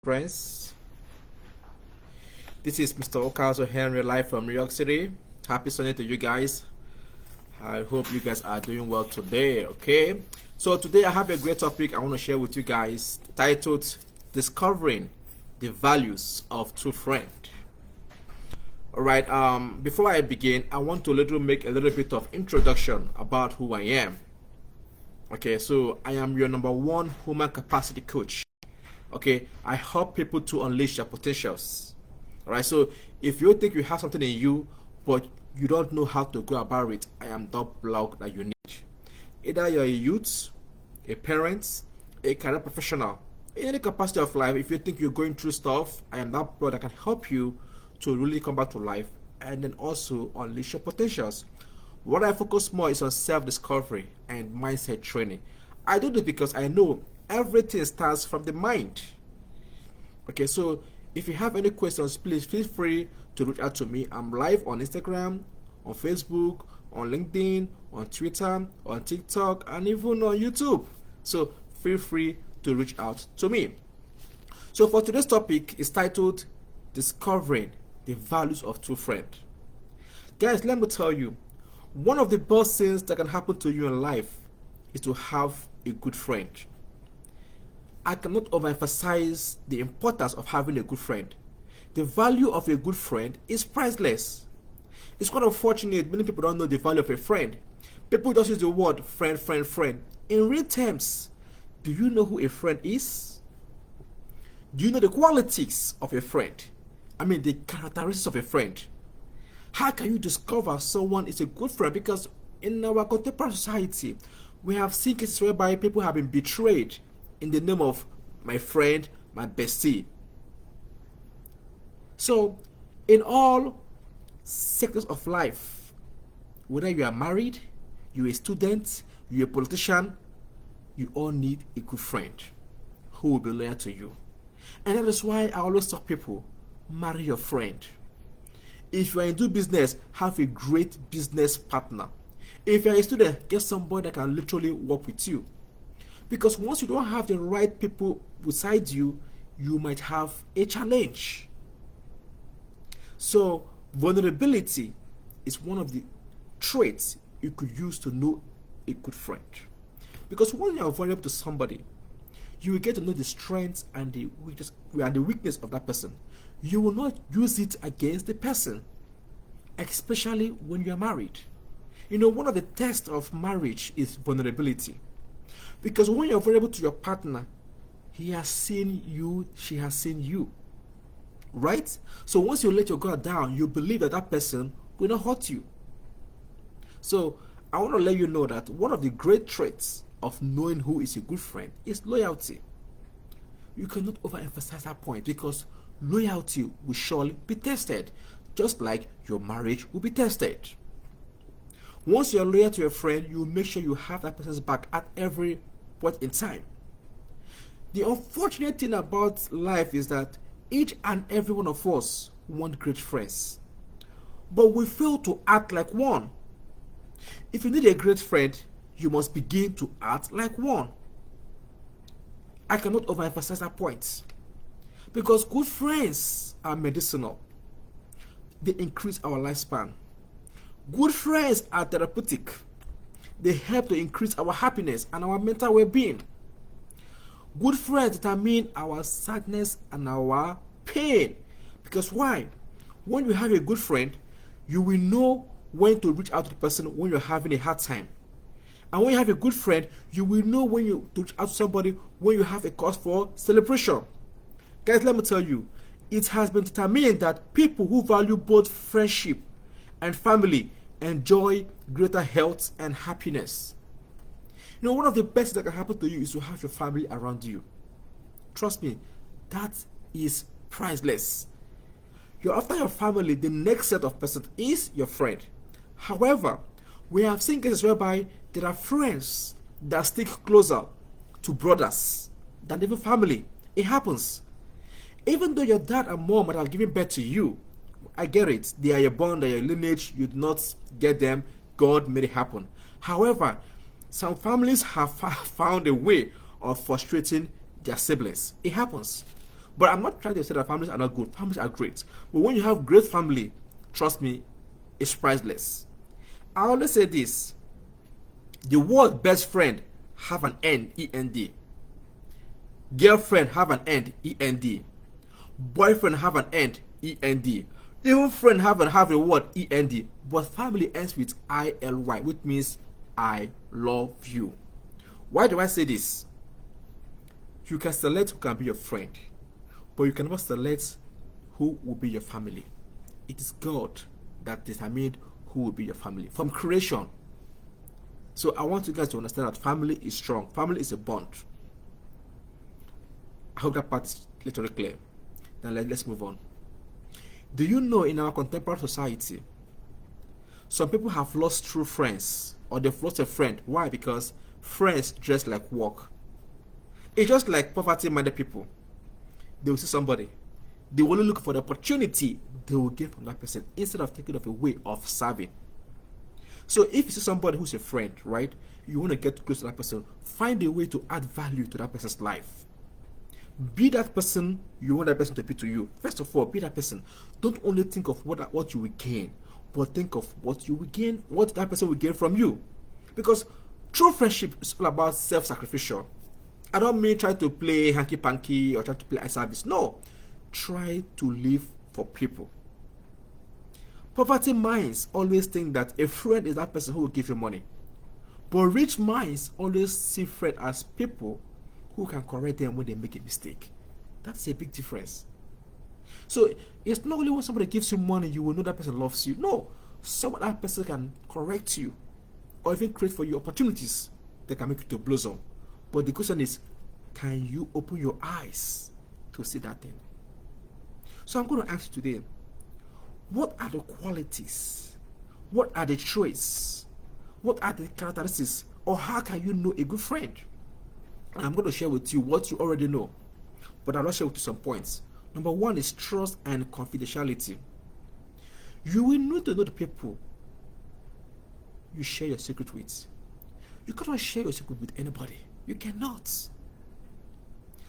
Friends, this is Mr. Okazo Henry live from New York City. Happy Sunday to you guys. I hope you guys are doing well today. Okay, so today I have a great topic I want to share with you guys titled Discovering the Values of True Friend. All right, before I begin, I want to make a little bit of introduction about who I am. Okay, so I am your number one human capacity coach. Okay, I help people to unleash their potentials. All right, so if you think you have something in you but you don't know how to go about it, I am the blog that you need. Either you're a youth, a parent, a career professional, in any capacity of life, if you think you're going through stuff, I am that blog that can help you to really come back to life and then also unleash your potentials. What I focus more is on self-discovery and mindset training. I do this because I know everything starts from the mind. Okay, so if you have any questions, please feel free to reach out to me. I'm live on Instagram, on Facebook, on LinkedIn, on Twitter, on TikTok, and even on YouTube. So feel free to reach out to me. So for today's topic is titled Discovering the Values of True Friend. Guys, let me tell you, one of the best things that can happen to you in life is to have a good friend. I cannot overemphasize the importance of having a good friend. The value of a good friend is priceless. It's quite unfortunate many people don't know the value of a friend. People just use the word friend, friend, friend. In real terms, do you know who a friend is? Do you know the qualities of a friend? I mean, the characteristics of a friend. How can you discover someone is a good friend? Because in our contemporary society, we have seen cases whereby people have been betrayed in the name of my friend, my bestie. So, in all sectors of life, whether you are married, you're a student, you're a politician, you all need a good friend who will be loyal to you. And that is why I always tell people, marry your friend. If you are into business, have a great business partner. If you're a student, get somebody that can literally work with you. Because once you don't have the right people beside you, you might have a challenge. So, vulnerability is one of the traits you could use to know a good friend. Because when you are vulnerable to somebody, you will get to know the strengths and the weakness of that person. You will not use it against the person, especially when you are married. You know, one of the tests of marriage is vulnerability. Because when you're vulnerable to your partner, he has seen you, she has seen you. Right? So once you let your guard down, you believe that that person will not hurt you. So I want to let you know that one of the great traits of knowing who is a good friend is loyalty. You cannot overemphasize that point because loyalty will surely be tested, just like your marriage will be tested. Once you're loyal to a friend, you make sure you have that person's back at every point in time. The unfortunate thing about life is that each and every one of us want great friends, but we fail to act like one. If you need a great friend, you must begin to act like one. I cannot overemphasize that point because good friends are medicinal. They increase our lifespan. Good friends are therapeutic. They help to increase our happiness and our mental well-being. Good friends determine our sadness and our pain. Because why? When you have a good friend, you will know when to reach out to the person when you're having a hard time. And when you have a good friend, you will know when to reach out to somebody when you have a cause for celebration. Guys, let me tell you, it has been determined that people who value both friendship and family enjoy greater health and happiness. You know, one of the best that can happen to you is to have your family around you. Trust me, that is priceless. After your family, the next set of person is your friend. However, we have seen cases whereby there are friends that stick closer to brothers than even family. It happens. Even though your dad and mom might have given birth to you, I get it. They are your bond, they are your lineage. You did not get them. God made it happen. However, some families have found a way of frustrating their siblings. It happens. But I'm not trying to say that families are not good. Families are great. But when you have great family, trust me, it's priceless. I always say this: the word best friend have an end, E-N-D. Girlfriend have an end, E-N-D. Boyfriend have an end, E-N-D. Even friend have a word, E-N-D. But family ends with I-L-Y, which means I love you. Why do I say this? You can select who can be your friend, but you can never select who will be your family. It is God that determined who will be your family from creation. So I want you guys to understand that family is strong. Family is a bond. I hope that part is literally clear. Now let's move on. Do you know in our contemporary society, some people have lost true friends, or they've lost a friend. Why? Because friends dress like work. It's just like poverty-minded people. They will see somebody, they will only look for the opportunity they will get from that person instead of taking of a way of serving. So if you see somebody who's a friend, right, you want to get close to that person, find a way to add value to that person's life. Be that person you want that person to be to you. First of all, be that person. Don't only think of what you will gain, but think of what you will gain, what that person will gain from you. Because true friendship is all about self-sacrificial. I don't mean try to play hanky-panky or try to play eye service. No. Try to live for people. Poverty minds always think that a friend is that person who will give you money. But rich minds always see friends as people who can correct them when they make a mistake. That's a big difference. So it's not only when somebody gives you money you will know that person loves you. No. That person can correct you or even create for you opportunities that can make you to blossom. But the question is, can you open your eyes to see that thing? So I'm going to ask you today, what are the qualities? What are the traits? What are the characteristics? Or how can you know a good friend? And I'm going to share with you what you already know, but I'll share with you some points. Number one is trust and confidentiality. You will need to know the people you share your secret with. You cannot share your secret with anybody. You cannot.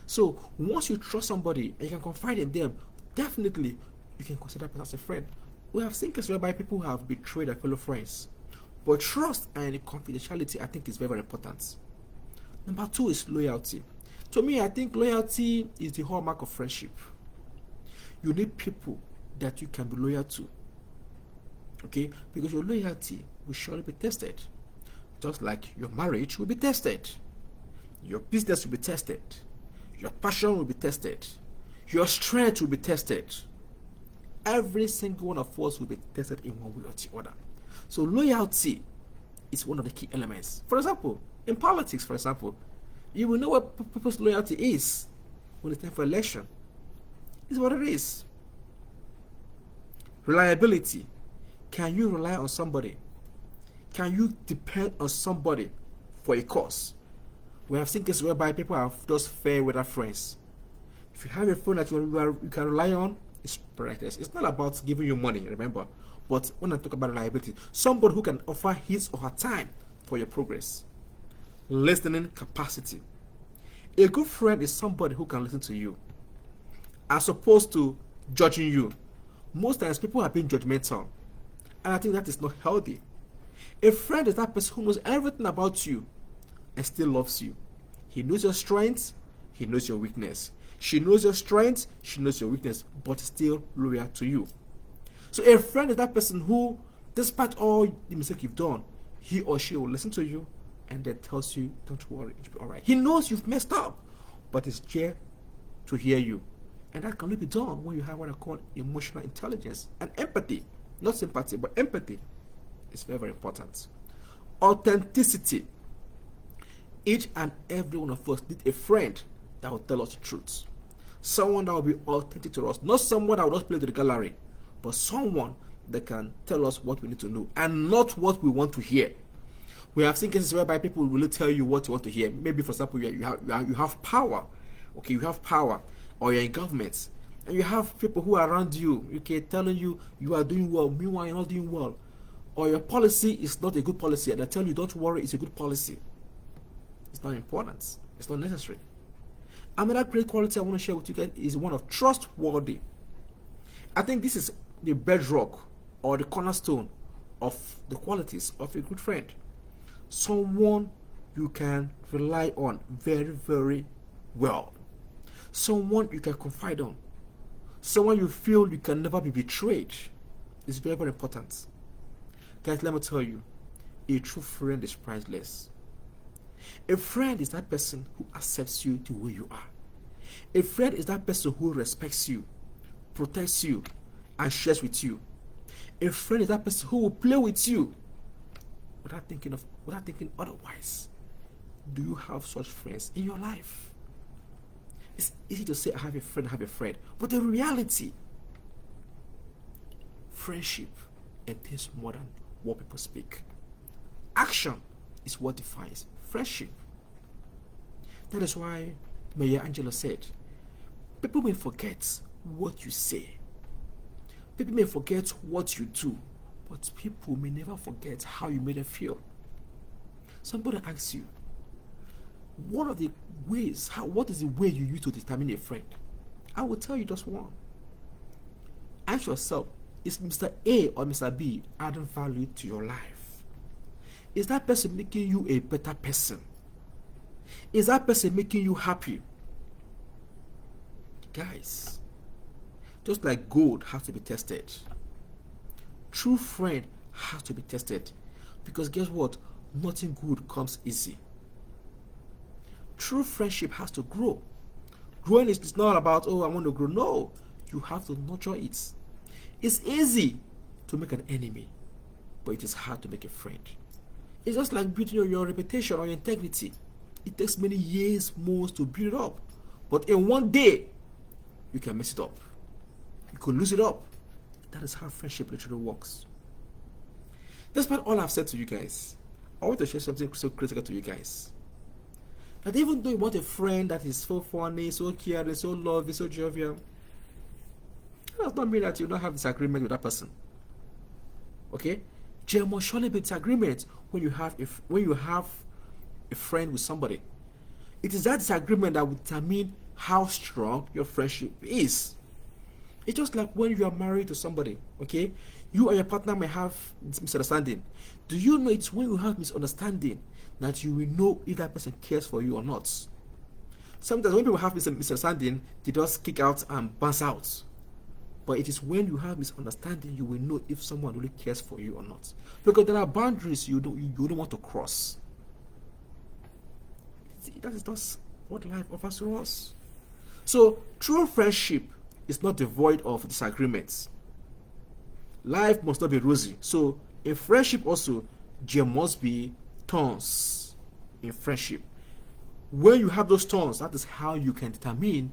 So once you trust somebody and you can confide in them, definitely you can consider that person as a friend. We have seen cases whereby people have betrayed their fellow friends. But trust and confidentiality, I think, is very, very important. Number two is loyalty. To me, I think loyalty is the hallmark of friendship. You need people that you can be loyal to. Okay? Because your loyalty will surely be tested. Just like your marriage will be tested. Your business will be tested. Your passion will be tested. Your strength will be tested. Every single one of us will be tested in one way or the other. So loyalty is one of the key elements. For example, in politics, you will know what people's loyalty is when it's time for election. It's what it is. Reliability. Can you rely on somebody? Can you depend on somebody for a cause? We have seen cases whereby people have just fair weather friends. If you have a friend that you can rely on, it's priceless. It's not about giving you money, remember. But when I talk about reliability, somebody who can offer his or her time for your progress. Listening capacity. A good friend is somebody who can listen to you as opposed to judging you. Most times people are being judgmental, and I think that is not healthy. A friend is that person who knows everything about you and still loves you. He knows your strengths, he knows your weakness. She knows your strengths, she knows your weakness, but still loyal to you. So a friend is that person who, despite all the mistakes you've done, he or she will listen to you and then tells you, don't worry, it'll be alright. He knows you've messed up, but is there to hear you. And that can only be done when you have what I call emotional intelligence and empathy. Not sympathy, but empathy. It's very, very important. Authenticity. Each and every one of us need a friend that will tell us the truth. Someone that will be authentic to us. Not someone that will just play to the gallery, but someone that can tell us what we need to know and not what we want to hear. We have seen cases whereby people will tell you what you want to hear. Maybe, for example, you have power. Okay, you have power, or you're in government, and you have people who are around you, okay, telling you you are doing well, meanwhile you're not doing well. Or your policy is not a good policy, and they tell you, don't worry, it's a good policy. It's not important. It's not necessary. Another great quality I want to share with you guys is one of trustworthy. I think this is the bedrock or the cornerstone of the qualities of a good friend. Someone you can rely on very, very well. Someone you can confide on. Someone you feel you can never be betrayed. It's very, very important. Guys, let me tell you, a true friend is priceless. A friend is that person who accepts you the way you are. A friend is that person who respects you, protects you, and shares with you. A friend is that person who will play with you without thinking otherwise. Do you have such friends in your life? It's easy to say I have a friend, but the reality, friendship entails more than what people speak. Action is what defines friendship. That is why Maya Angelou said, people may forget what you say. People may forget what you do, but people may never forget how you made them feel. Somebody asks you, what is the way you use to determine a friend? I will tell you just one. Ask yourself, is Mr. A or Mr. B adding value to your life? Is that person making you a better person? Is that person making you happy? Guys, just like gold has to be tested, true friend has to be tested, because guess what? Nothing good comes easy. True friendship has to grow. Growing is not about, oh, I want to grow. No, you have to nurture it. It's easy to make an enemy, but it is hard to make a friend. It's just like building your reputation or your integrity. It takes many years, months to build it up, but in one day, you can mess it up. You could lose it up. That is how friendship literally works. Despite all I've said to you guys, I want to share something so critical to you guys. That even though you want a friend that is so funny, so caring, so loving, so jovial, that does not mean that you don't have disagreement with that person. Okay? There must surely be disagreement when you have a friend with somebody. It is that disagreement that will determine how strong your friendship is. It's just like when you are married to somebody, okay? You and your partner may have misunderstanding. Do you know it's when you have misunderstanding that you will know if that person cares for you or not? Sometimes when people have misunderstanding, they just kick out and bounce out. But it is when you have misunderstanding, you will know if someone really cares for you or not. Because there are boundaries you don't want to cross. That is just what life offers to us. So true friendship is not devoid of disagreements. Life must not be rosy. So in friendship also, there must be thorns in friendship. When you have those thorns, that is how you can determine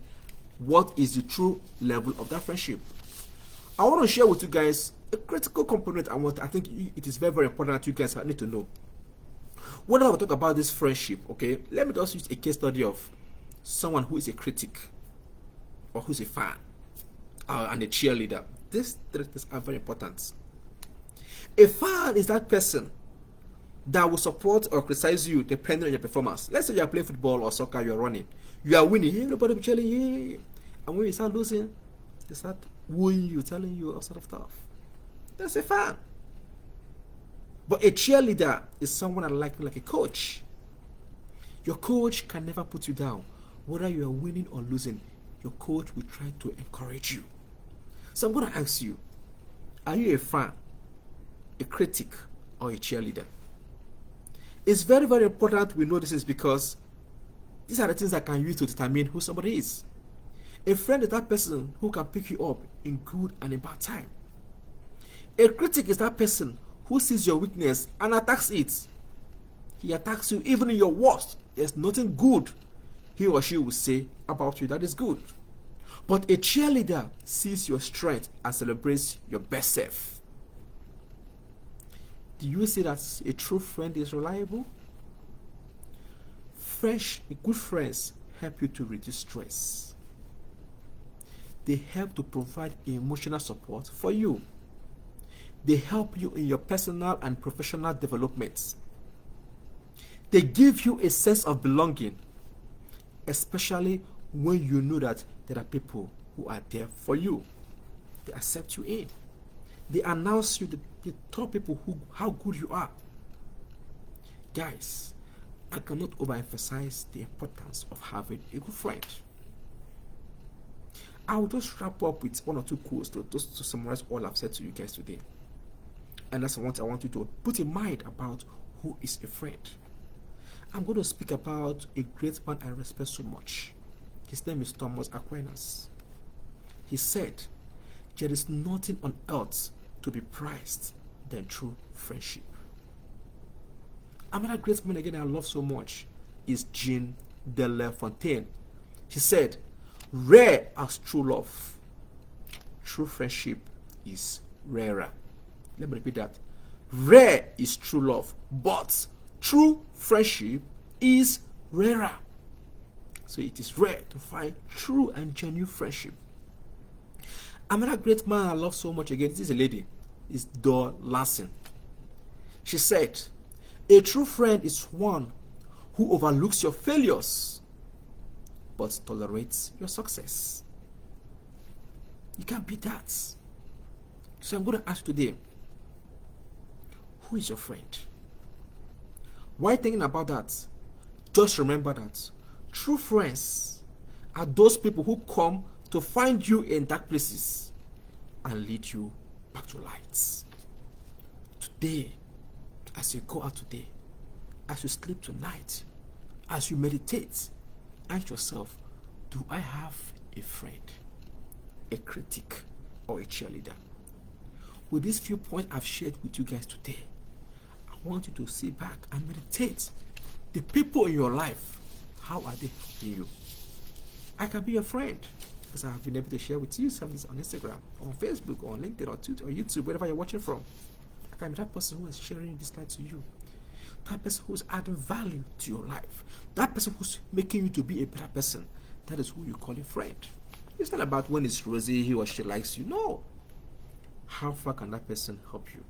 what is the true level of that friendship. I want to share with you guys a critical component I think it is very, very important that you guys need to know. When I talk about this friendship, okay, let me just use a case study of someone who is a critic or who's a fan and a cheerleader. These three things are very important. A fan is that person that will support or criticize you depending on your performance. Let's say you are playing football or soccer, you are running. You are winning, hey, nobody be cheering, hey. And when you start losing, they start wooing you, telling you all sort of stuff. That's a fan. But a cheerleader is someone that like a coach. Your coach can never put you down. Whether you are winning or losing, your coach will try to encourage you. So I'm going to ask you, are you a fan, a critic, or a cheerleader? It's very, very important we know this is because these are the things that can use to determine who somebody is. A friend is that person who can pick you up in good and in bad time. A critic is that person who sees your weakness and attacks it. He attacks you even in your worst. There's nothing good he or she will say about you that is good. But a cheerleader sees your strength and celebrates your best self. Do you see that a true friend is reliable? Good friends help you to reduce stress. They help to provide emotional support for you. They help you in your personal and professional development. They give you a sense of belonging, especially when you know that there are people who are there for you. They accept you in. They announce you, they tell people how good you are. Guys, I cannot overemphasize the importance of having a good friend. I'll just wrap up with one or two quotes just to summarize all I've said to you guys today. And that's what I want you to put in mind about who is a friend. I'm going to speak about a great man I respect so much. His name is Thomas Aquinas. He said, there is nothing on earth to be prized than true friendship. Another great man again I love so much is Jean de La Fontaine. He said, rare as true love, true friendship is rarer. Let me repeat that. Rare is true love, but true friendship is rarer. So it is rare to find true and genuine friendship. Another great man I love so much again, this is a lady, is Dor Larsen. She said, a true friend is one who overlooks your failures but tolerates your success. You can't beat that. So I'm going to ask today, who is your friend? While thinking about that, just remember that true friends are those people who come to find you in dark places and lead you back to lights. Today, as you go out today, as you sleep tonight, as you meditate, ask yourself, do I have a friend, a critic, or a cheerleader? With these few points I've shared with you guys today, I want you to sit back and meditate. The people in your life, how are they helping you? I can be your friend because I have been able to share with you some of this on Instagram, on Facebook, on LinkedIn, or Twitter, or YouTube, wherever you're watching from. I can be that person who is sharing this light to you. That person who's adding value to your life. That person who's making you to be a better person. That is who you call a friend. It's not about when it's rosy, he or she likes you. No. How far can that person help you?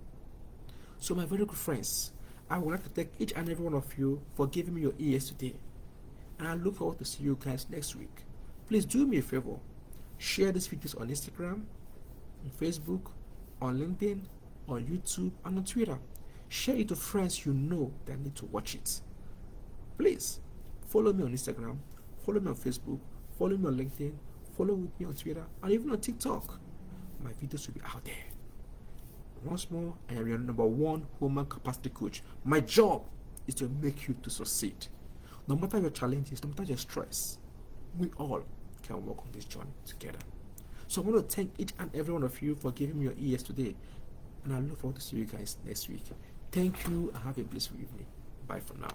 So my very good friends, I would like to thank each and every one of you for giving me your ears today. And I look forward to see you guys next week. Please do me a favor. Share these videos on Instagram, on Facebook, on LinkedIn, on YouTube, and on Twitter. Share it to friends you know that need to watch it. Please follow me on Instagram, follow me on Facebook, follow me on LinkedIn, follow with me on Twitter, and even on TikTok. My videos will be out there. Once more, I am your #1 human capacity coach. My job is to make you to succeed. No matter your challenges, no matter your stress, we all can work on this journey together. So I want to thank each and every one of you for giving me your ears today. And I look forward to see you guys next week. Thank you and have a blissful evening. Bye for now.